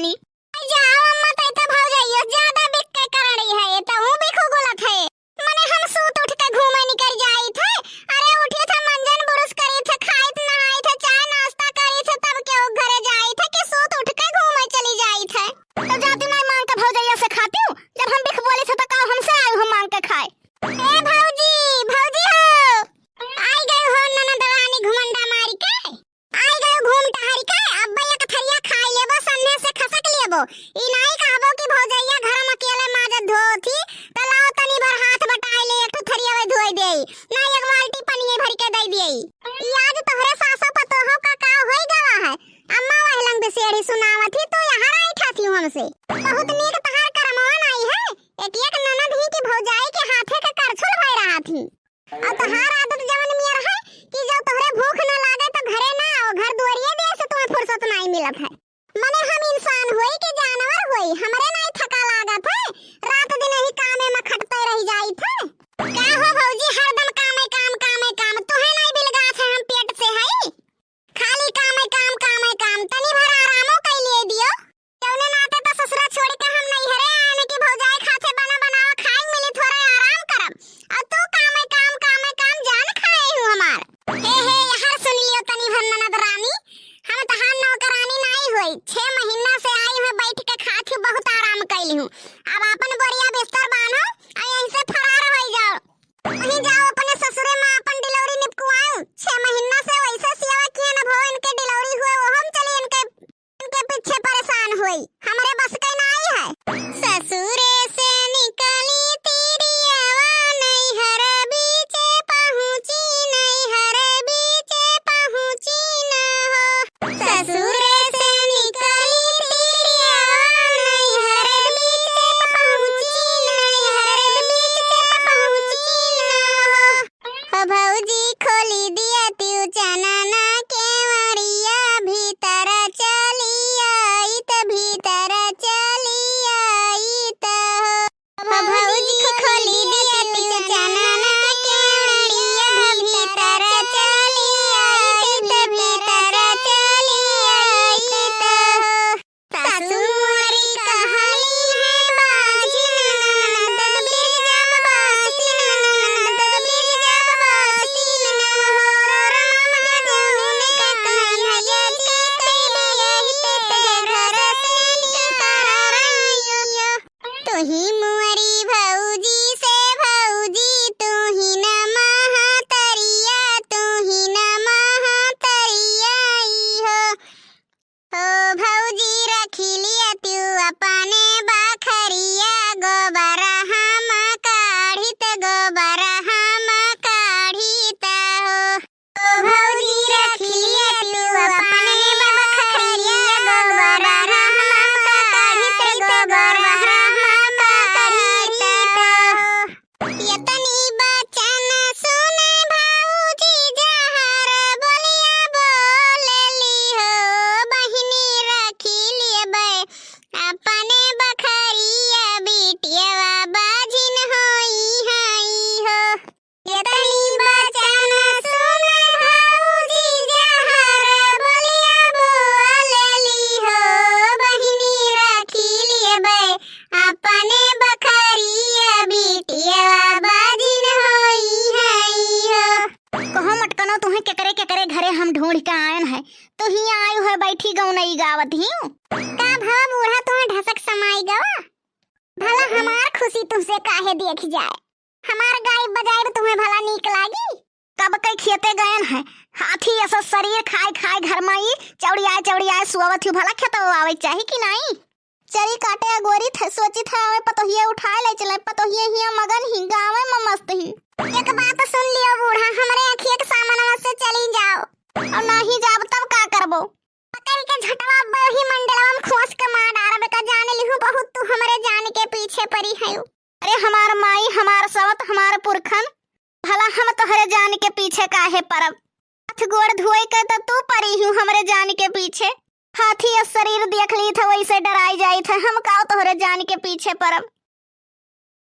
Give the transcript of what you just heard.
बानी। जाओ अम्मा तै त भाव जाइयो ज्यादा बिक के कर रही है ये तो हूं भी खो गलत है। मने हम सूत उठ के घूमे निकल जाई थे। अरे उठे थे मंजन बुरुश करी थे खाइत नहाई थे चाय नाश्ता करी थे तब के घरे जाई थे कि सूत उठ के घूमे चली जाई थे। तो जाती नहीं मांग के भाव जाइयो से खाती हूं। जब हम बिख बोले थे तो का हमसे आए हो मांग के खाए। ए भौजी भौजी हो आई गए हो ननद रानी घुमंडा मारी के आई गए घूम टहरी के अब भैया का थरिया खाई लेबो सन्ने से खसक लेबो। ई नहीं कहबो कि भौजैया घर में अकेले माजत धोथी त लाओ तनी भर हाथ बटाई ले एक थरिया में धोई देई नहीं एक बाल्टी पानी भर के दई देई। ई आज तोहरे सासा पतो हो का होई गवा है। अम्मा वह लंग बेसेड़ी सुनावत ही तो यहाँ आई ठाती हूं हमसे। बहुत नीक तहार करमवन आई है। एक ननद ही की भौजाई के हाथे के करछुल भई रहा थी। और तहार आदत जवन में रहे कि जब तोहरे भूख न लागे तो घरे ना आओ घर दुआरिये दे से तुम्हें फुर्सत नहीं मिलत है। मने हम इंसान होई कि जानवर होई हमरे नहीं थका लागत है। रात दिन ही कामे में खटते रह जाई थे। का हो भौजी हरदम कामे काम तोहे नहीं बिलगात है हम पेट से है। खाली काम तनी भर आरामो कर लिए दियो। जौने नाते तो ससुरा छोड़ के हम नहीं हरे आने की भौजाई खाते बनावा खाई मिली थोड़ा आराम करब। और तू काम जान खाए हूं हमार। हे हर सुन लियो तनी भर ननद रानी हम तहार नौकरानी नहीं होई। 6 महीना से आई हूं बैठ के खात हूं बहुत आराम कैली हूं। अब अपन बोरिया बिस्तर बांधो और यहीं से फरार हो जाओ। वहीं जाओ अपने ससुरे में अपन डिलीवरी निपकवाओ। 6 महीना से वैसे सेवा किए न भो इनके डिलीवरी हुए वो हम चले इनके पीछे परेशान हुई हमारे बस का नहीं है। ससुरे से निकली तेरी आवा नहीं हर बीचे पहुंची नहीं हर बीचे पहुंची न हो। ससुरे से निकली तेरी आवा नहीं हर बीचे पहुंची नहीं हर बीचे पहुंची न हो। भौजी खोली दिया त्यू चनना के वड़िया भीतर चली आई त भीतर चली आई त हो। भौजी खोली दिया त्यू चनना के वड़िया भीतर चली आई त भीतर चली आई त हो। सासू मोरी कहानी है बाजी ननद बिरजब बासी ननद बिरजब बासी न हो। राम जमुन का कन्हैया जी तेरे यही ते घर से करारायो। तू ही मुअरी भौजी से भौजी तू ही न महातरिया तू ही न महातरिया आई हो। ओ भौजी रखी लिया त्यू अपने बखरिया गोबर हम काढ़ित गोबर हम काढ़ित हो। ओ भौजी रखी लिया त्यू अपने बखरिया गोबर हम काढ़ित गोबर हम काढ़ित हो। यतनी बचन सुने भौजी जहर बोलिया बोलली हो। बहिनी रखी लिए बे अपने बखरिया बिटिया बाजिन होई हई हो। यतनी बचन सुने भौजी जहर बोलिया बोलली हो। बहिनी रखी लिए बे अपने बखरिया बिटिया बाजिन होई हई हो। कहो मटकनो तुम्हें केकरे घरे हम ढूंढ के आयन है तो ही आयु है बैठी गौ नहीं गावत ही का भवा बूढ़ा तुम्हें ढसक समाई गवा। भला हमार खुशी तुमसे काहे देख जाए। हमार गाय बजाए तुम्हें भला नीक लागी। कब कई खेते गयन है हाथी ऐसा शरीर खाए घर में ही चौड़ियाए सुवत ही भला खेत आवे चाहिए कि नहीं। चरी काटे गोरी थे सोची था हमें पतोहिया उठाए ले चले पतोहिया ही मगन ही गावे में मस्त ही। एक बात सुन लियो बूढ़ा हमरे अखिया के सामने से चली जाओ और नहीं जाब तब का करबो। पकड़ के झटवा बही मंडलवा में खोस के मार डारबे का जाने लिहु बहुत तू हमरे जान के पीछे पड़ी है। अरे हमार माई हमार सवत हमार पुरखन भला हम तोहरे जान के पीछे काहे परब। हाथ गोड़ धोए के तो तू परी हूँ हमरे जान के पीछे। हाथी शरीर देख ली थे वैसे डराई जाई थे हम का तोहरे जान के पीछे परब।